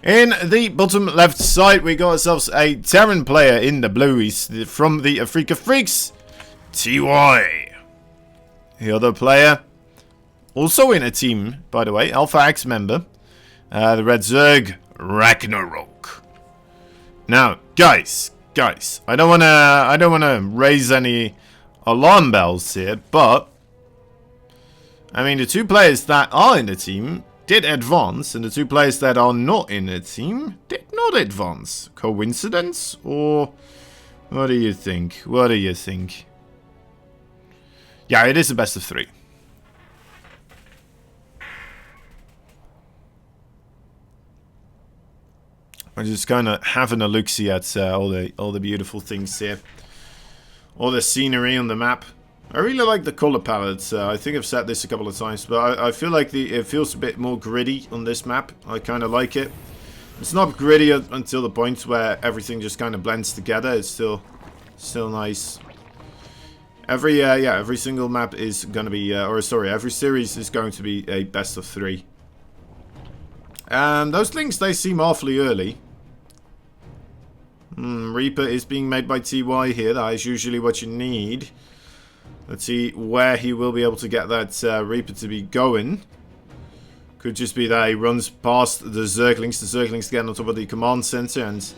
In the bottom left side, we got ourselves a Terran player in the blue. He's from the Afrika Freaks, TY. The other player, also in a team, by the way, Alpha X member, the Red Zerg, RAGNAROK. Now, guys, I don't wanna raise any alarm bells here, but I mean, the two players that are in the team did advance, and the two players that are not in the team did not advance. Coincidence, or what do you think? What do you think? Yeah, it is a best of 3. I'm just kind of having a look-see at all the beautiful things here, all the scenery on the map. I really like the color palette. I think I've said this a couple of times, but I feel like it feels a bit more gritty on this map. I kind of like it. It's not gritty until the point where everything just kind of blends together. It's still nice. Every single map is going to be, every series is going to be a best of 3. Those links, they seem awfully early. Reaper is being made by TY here. That is usually what you need. Let's see where he will be able to get that Reaper to be going. Could just be that he runs past the Zerglings. The Zerglings get on top of the command center and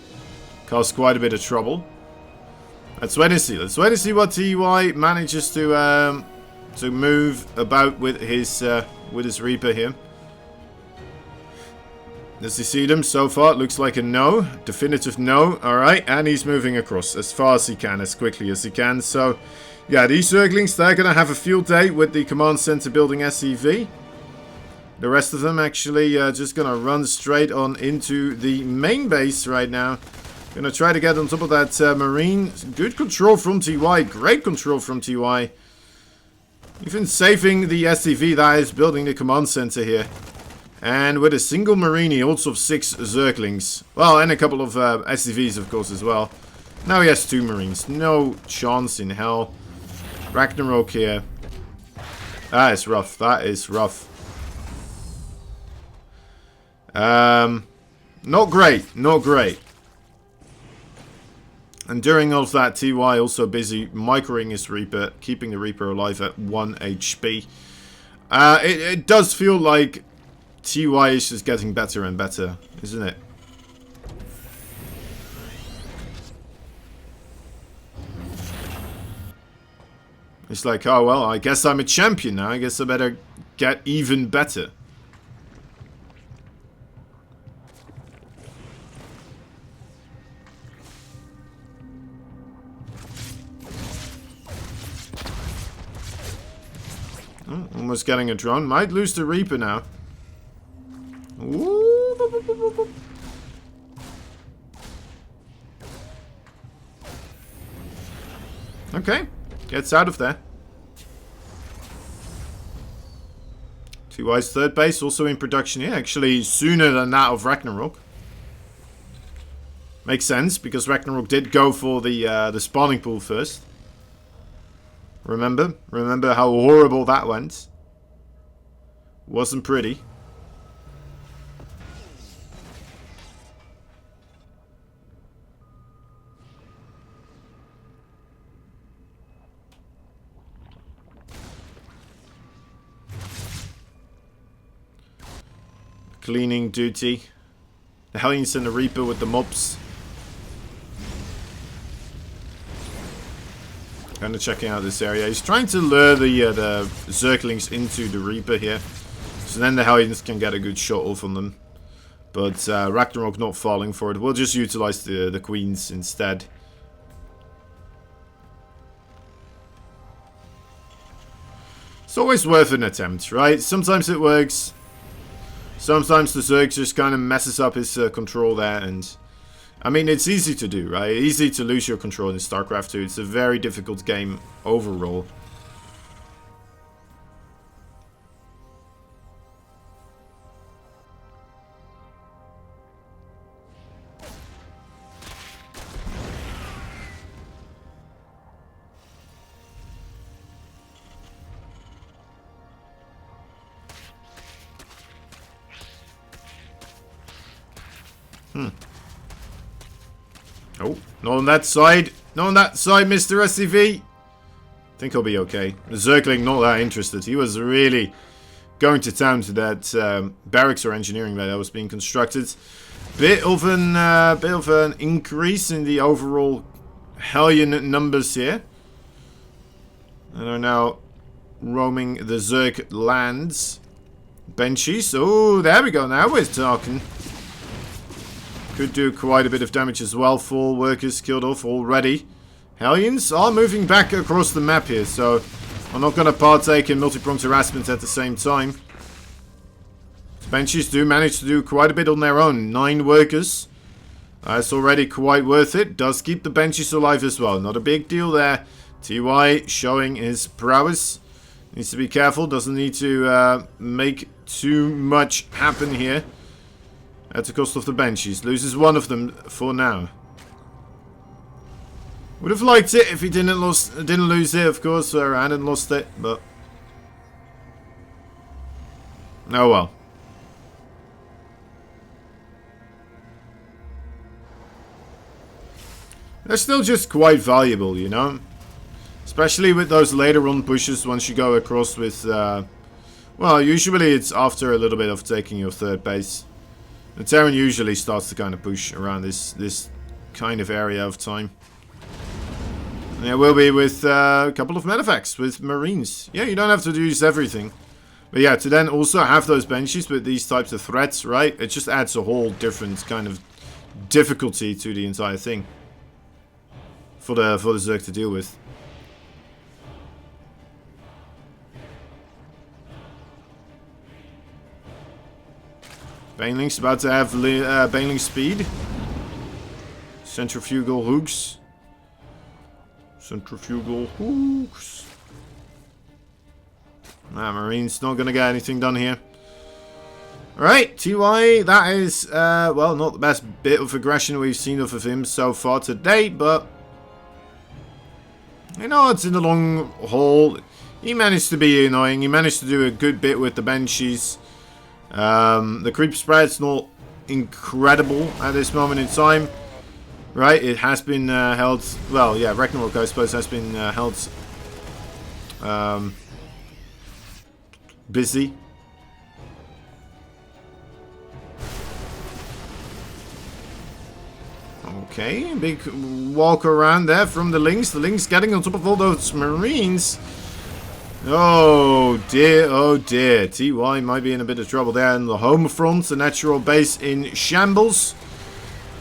cause quite a bit of trouble. Let's wait and see. Let's wait and see what TY manages to move about with his Reaper here. Does he see them so far? It looks like a no. Definitive no. Alright, and he's moving across as far as he can, as quickly as he can. So, yeah, these Zerglings, they're going to have a field day with the command center building SCV. The rest of them actually just going to run straight on into the main base right now. Going to try to get on top of that Marine. Good control from TY. Great control from TY. Even saving the SCV that is building the command center here. And with a single Marine, he holds off 6 Zerglings. Well, and a couple of SCVs, of course, as well. Now he has 2 Marines. No chance in hell. Ragnarok here. That is rough. That is rough. Not great. Not great. And during all of that, TY also busy microing his Reaper, keeping the Reaper alive at 1 HP. It does feel like TY is just getting better and better, isn't it? It's like, oh well, I guess I'm a champion now. I guess I better get even better. Oh, almost getting a drone. Might lose the Reaper now. Ooh, boop, boop, boop, boop. Okay, gets out of there. TY's third base also in production here, actually sooner than that of Ragnarok. Makes sense because Ragnarok did go for the spawning pool first. Remember how horrible that went. Wasn't pretty. Cleaning duty. The Hellions and the Reaper with the mobs. Kind of checking out this area. He's trying to lure the Zerglings into the Reaper here. So then the Hellions can get a good shot off on them. But Ragnarok not falling for it. We'll just utilize the Queens instead. It's always worth an attempt, right? Sometimes it works. Sometimes the Zerg just kind of messes up his control there, and I mean, it's easy to do, right? Easy to lose your control in StarCraft 2. It's a very difficult game overall. Oh, not on that side. Not on that side, Mr. SCV. Think he'll be okay. The Zergling not that interested. He was really going to town to that barracks or engineering that was being constructed. Bit of an increase in the overall Hellion numbers here. And are now roaming the Zerg lands. Benchies. Oh, there we go. Now we're talking. Could do quite a bit of damage as well. 4 workers killed off already. Hellions are moving back across the map here, so I'm not going to partake in multi-pronged harassment at the same time. Benchies do manage to do quite a bit on their own. 9 workers. That's already quite worth it. Does keep the Benchies alive as well. Not a big deal there. TY showing his prowess. Needs to be careful. Doesn't need to make too much happen here. At the cost of the Benchies. Loses one of them for now. Would have liked it if he didn't lose it, of course. I hadn't lost it, but oh well. They're still just quite valuable, you know. Especially with those later on pushes once you go across with well, usually it's after a little bit of taking your 3rd base. The Terran usually starts to kind of push around this kind of area of time. And it will be with a couple of medevacts, with Marines. Yeah, you don't have to use everything. But yeah, to then also have those Benchies with these types of threats, right? It just adds a whole different kind of difficulty to the entire thing. For the Zerg to deal with. Baneling's about to have Baneling speed. Centrifugal hooks. Centrifugal hooks. Nah, Marine's not going to get anything done here. Alright, TY, that is, well, not the best bit of aggression we've seen of him so far today, but you know, it's in the long haul. He managed to be annoying. He managed to do a good bit with the Benchies. The creep spread's not incredible at this moment in time. Right, it has been held... Well, yeah, Ragnarok, I suppose, has been held busy. Okay, big walk around there from the Lynx. The Lynx getting on top of all those Marines. Oh dear, oh dear. TY might be in a bit of trouble there in the home front. The natural base in shambles.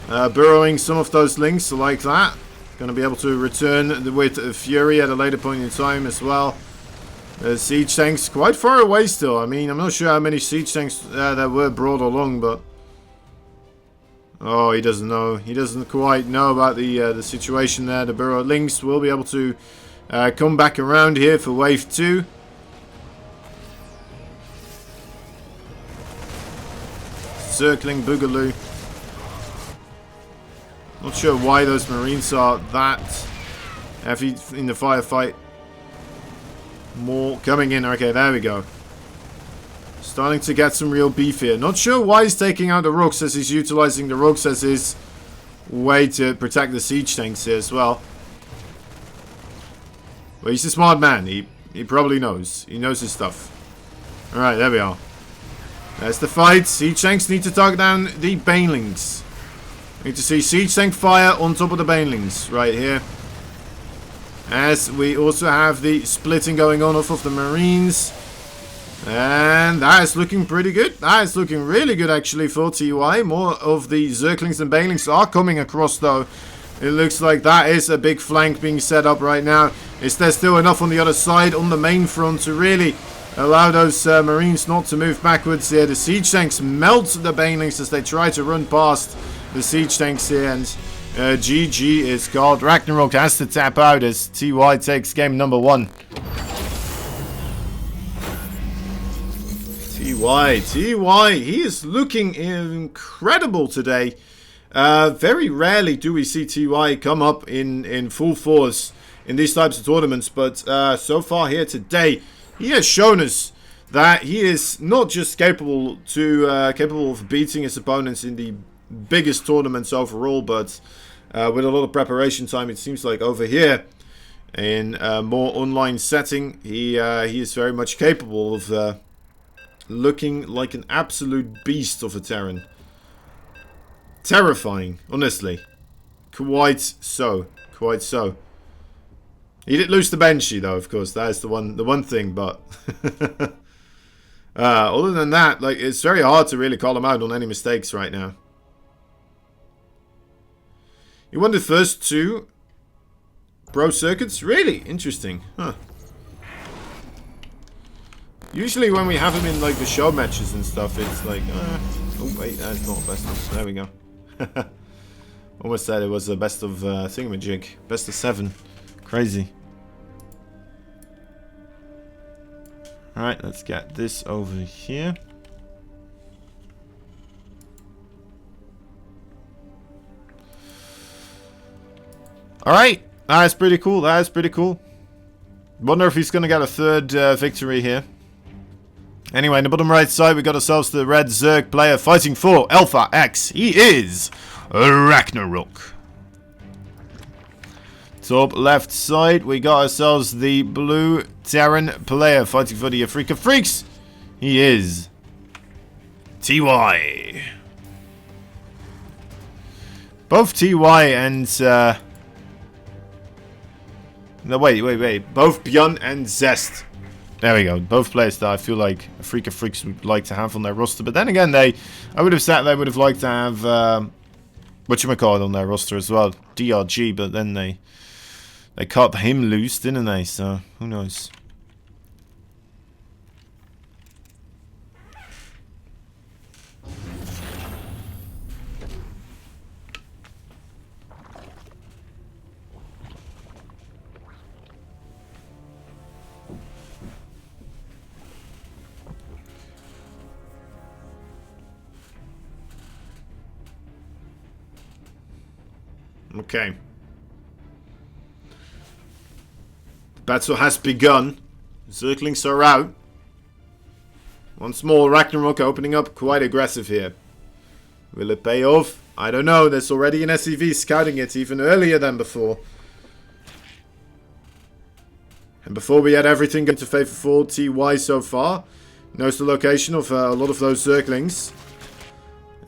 Burrowing some of those Lynx like that. Going to be able to return with Fury at a later point in time as well. Siege tanks quite far away still. I mean, I'm not sure how many siege tanks that were brought along, but... Oh, he doesn't know. He doesn't quite know about the situation there. The Burrow Lynx will be able to come back around here for wave 2. Circling Boogaloo. Not sure why those Marines are that heavy in the firefight. More coming in. Okay, there we go. Starting to get some real beef here. Not sure why he's taking out the rocks, as he's utilizing the rocks as his way to protect the siege tanks here as well. But he's a smart man. He probably knows. He knows his stuff. Alright, there we are. There's the fight. Siege tanks need to target down the Banelings. Need to see siege tank fire on top of the Banelings right here. As we also have the splitting going on off of the Marines. And that is looking pretty good. That is looking really good actually for TY. More of the Zerglings and Banelings are coming across though. It looks like that is a big flank being set up right now. Is there still enough on the other side on the main front to really allow those Marines not to move backwards here? The siege tanks melt the Banelings as they try to run past the siege tanks here, and GG is called. Ragnarok has to tap out as TY takes game number 1. TY, he is looking incredible today. Very rarely do we see TY come up in full force in these types of tournaments, but so far here today, he has shown us that he is not just capable of beating his opponents in the biggest tournaments overall, but with a lot of preparation time, it seems like over here in a more online setting, he is very much capable of looking like an absolute beast of a Terran. Terrifying, honestly. Quite so. Quite so. He did lose the Banshee, though, of course. That is the one thing, but other than that, like, it's very hard to really call him out on any mistakes right now. He won the first 2 pro circuits? Really? Interesting. Huh. Usually when we have him in, like, the show matches and stuff, it's like, oh, wait, that's not best of... There we go. Almost said it was a best of thingamajig. Best of 7. Crazy. Alright, let's get this over here. Alright, that's pretty cool. That is pretty cool. Wonder if he's going to get a 3rd victory here. Anyway, in the bottom right side, we got ourselves the red Zerg player fighting for Alpha X. He is RAGNAROK. Top left side, we got ourselves the blue Terran player fighting for the Afrika Freaks. He is TY. Both TY and... no, wait. Both Bjorn and Zest. There we go. Both players that I feel like Afrika Freaks would like to have on their roster. But then again, I would have said they would have liked to have whatchamacallit on their roster as well. DRG, but then they cut him loose, didn't they? So, who knows? Okay. The battle has begun. Zerglings are out. Once more, RAGNAROK opening up quite aggressive here. Will it pay off? I don't know. There's already an SCV scouting it even earlier than before. And before we had everything going to favor for TY so far, knows the location of a lot of those Zerglings.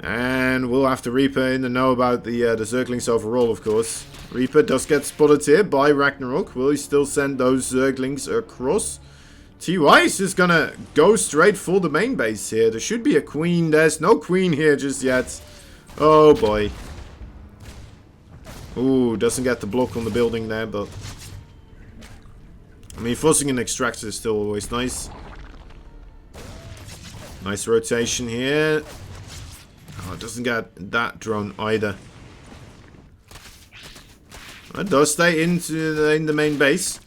And we'll have to Reaper in the know about the Zerglings overall, of course. Reaper does get spotted here by RAGNAROK. Will he still send those Zerglings across? TY is just gonna go straight for the main base here. There should be a queen. There's no queen here just yet. Oh boy. Ooh, doesn't get the block on the building there, but... I mean, forcing an extractor is still always nice. Nice rotation here. Oh, it doesn't get that drone either. It does stay in the main base.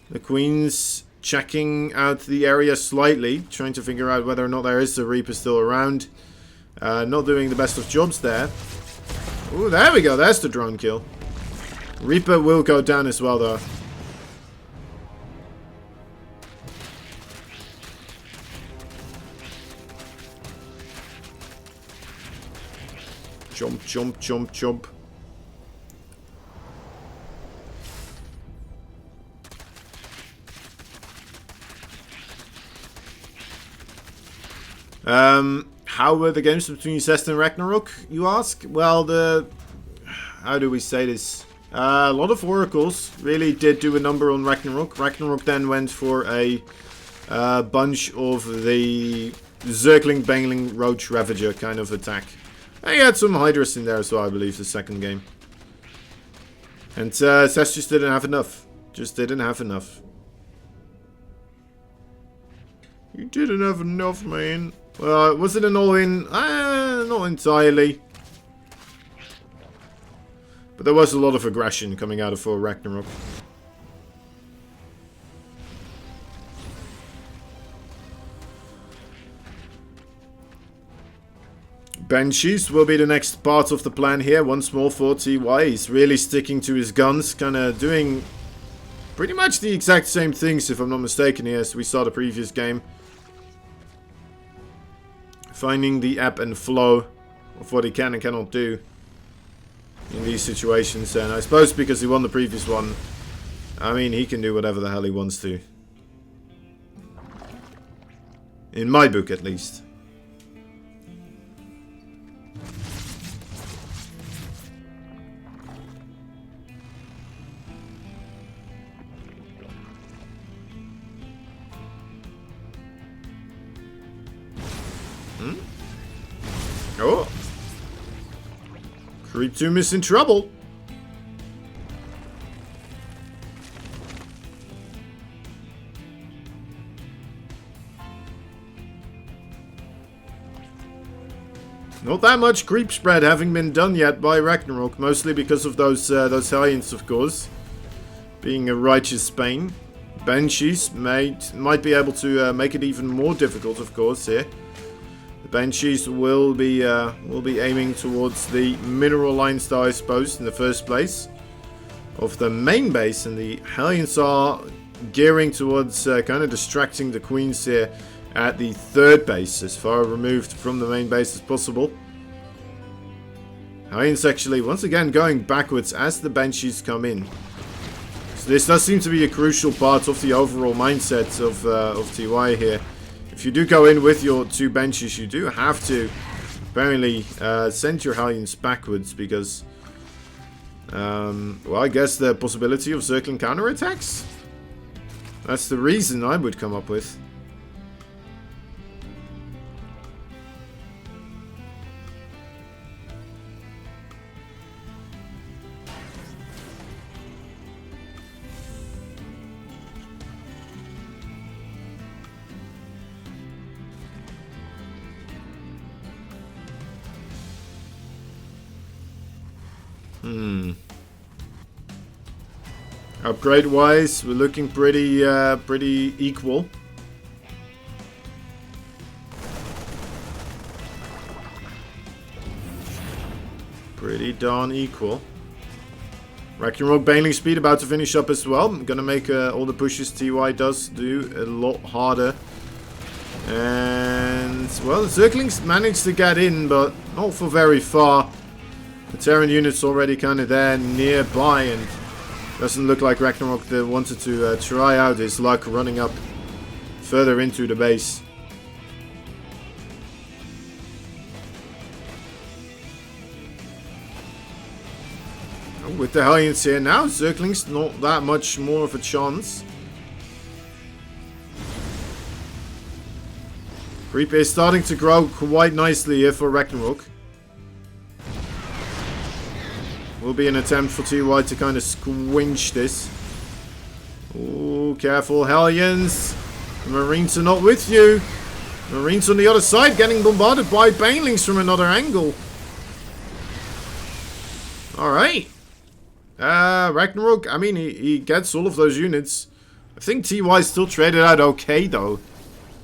The Queen's checking out the area slightly, trying to figure out whether or not there is a Reaper still around. Not doing the best of jobs there. Ooh, there we go. There's the drone kill. Reaper will go down as well, though. Jump, jump, jump, jump. How were the games between Zest and RAGNAROK, you ask? Well, how do we say this? A lot of oracles really did do a number on RAGNAROK. RAGNAROK then went for a bunch of the Zergling Bangling Roach Ravager kind of attack. He had some Hydras in there as well, I believe, the second game. And Zest just didn't have enough. Just didn't have enough. You didn't have enough, man. Well, was it an all-in? Not entirely. But there was a lot of aggression coming out of for RAGNAROK. Banshees will be the next part of the plan here. Once more for TY. He's really sticking to his guns. Kind of doing pretty much the exact same things, if I'm not mistaken, here as we saw the previous game. Finding the ebb and flow of what he can and cannot do in these situations. And I suppose because he won the previous one, I mean, he can do whatever the hell he wants to. In my book, at least. Oh. Creep 2 is in trouble. Not that much creep spread having been done yet by Ragnarok, mostly because of those Hellions, of course, being a righteous Bane. Banshees might be able to make it even more difficult, of course. Here, the Banshees will be aiming towards the mineral lines, I suppose, in the first place of the main base, and the Hellions are gearing towards kind of distracting the Queens here at the third base, as far removed from the main base as possible. Hellions actually once again going backwards as the Banshees come in. So this does seem to be a crucial part of the overall mindset of TY here. If you do go in with your 2 Banshees, you do have to apparently send your Hellions backwards because, well, I guess the possibility of circling counterattacks? That's the reason I would come up with. Upgrade wise, we're looking pretty equal. Pretty darn equal. Ragnarok Baneling speed about to finish up as well. I'm gonna make all the pushes TY does do a lot harder. And, well, the Zerglings managed to get in, but not for very far. The Terran unit's already kind of there nearby, and doesn't look like Ragnarok wanted to try out his luck running up further into the base. With the Hellions here now, Zerglings not that much more of a chance. Creep is starting to grow quite nicely here for Ragnarok. Will be an attempt for TY to kind of squinch this. Oh, careful, Hellions. The Marines are not with you. Marines on the other side getting bombarded by Banelings from another angle. Alright. Ragnarok, I mean, he gets all of those units. I think TY still traded out okay, though,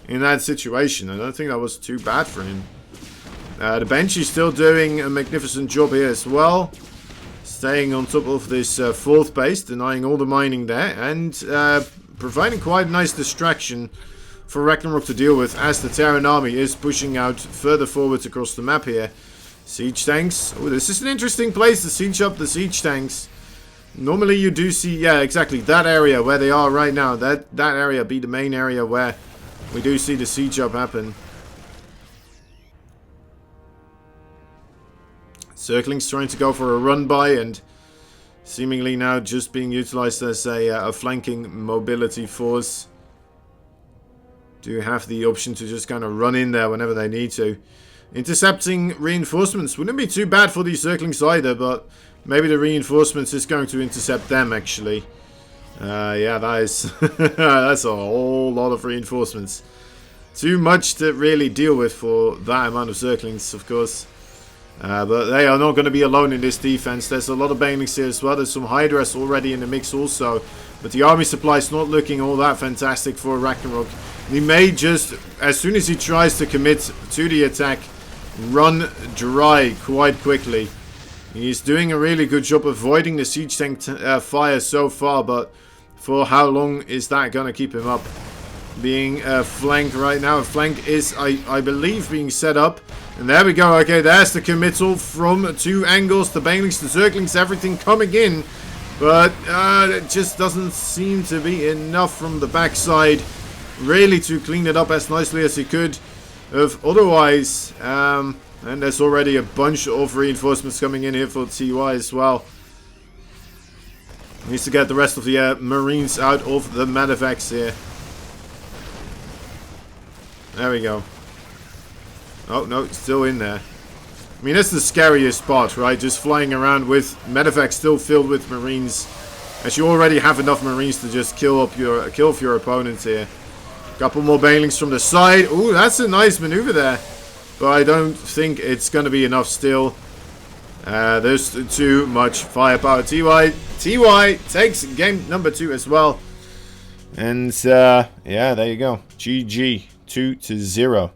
in that situation. I don't think that was too bad for him. The Banshee's still doing a magnificent job here as well. Staying on top of this fourth base, denying all the mining there, and providing quite a nice distraction for Ragnarok to deal with as the Terran army is pushing out further forwards across the map here. Siege tanks. Oh, this is an interesting place to siege up the siege tanks. Normally you do see, yeah, exactly, that area where they are right now. That area be the main area where we do see the siege up happen. Circling's trying to go for a run by, and seemingly now just being utilized as a flanking mobility force. Do have the option to just kind of run in there whenever they need to. Intercepting reinforcements wouldn't be too bad for these Circlings either, but maybe the reinforcements is going to intercept them actually. Yeah, that is that's a whole lot of reinforcements. Too much to really deal with for that amount of Circlings, of course. But they are not going to be alone in this defense. There's a lot of Banelings here as well. There's some Hydras already in the mix also. But the army supply is not looking all that fantastic for Ragnarok. He may just, as soon as he tries to commit to the attack, run dry quite quickly. He's doing a really good job avoiding the siege tank fire so far, but for how long is that going to keep him up? being flanked right now. A flank is, I believe, being set up. And there we go. Okay, there's the committal from 2 angles. The banelings, the zerglings, everything coming in. But it just doesn't seem to be enough from the backside really to clean it up as nicely as he could have otherwise. And there's already a bunch of reinforcements coming in here for TY as well. Needs to get the rest of the Marines out of the medevacs here. There we go. Oh, no, it's still in there. I mean, that's the scariest part, right? Just flying around with medevacs still filled with Marines. As you already have enough Marines to just kill off your opponents here. Couple more banelings from the side. Ooh, that's a nice maneuver there. But I don't think it's going to be enough still. There's too much firepower. TY takes game number 2 as well. And, yeah, there you go. GG. 2-0.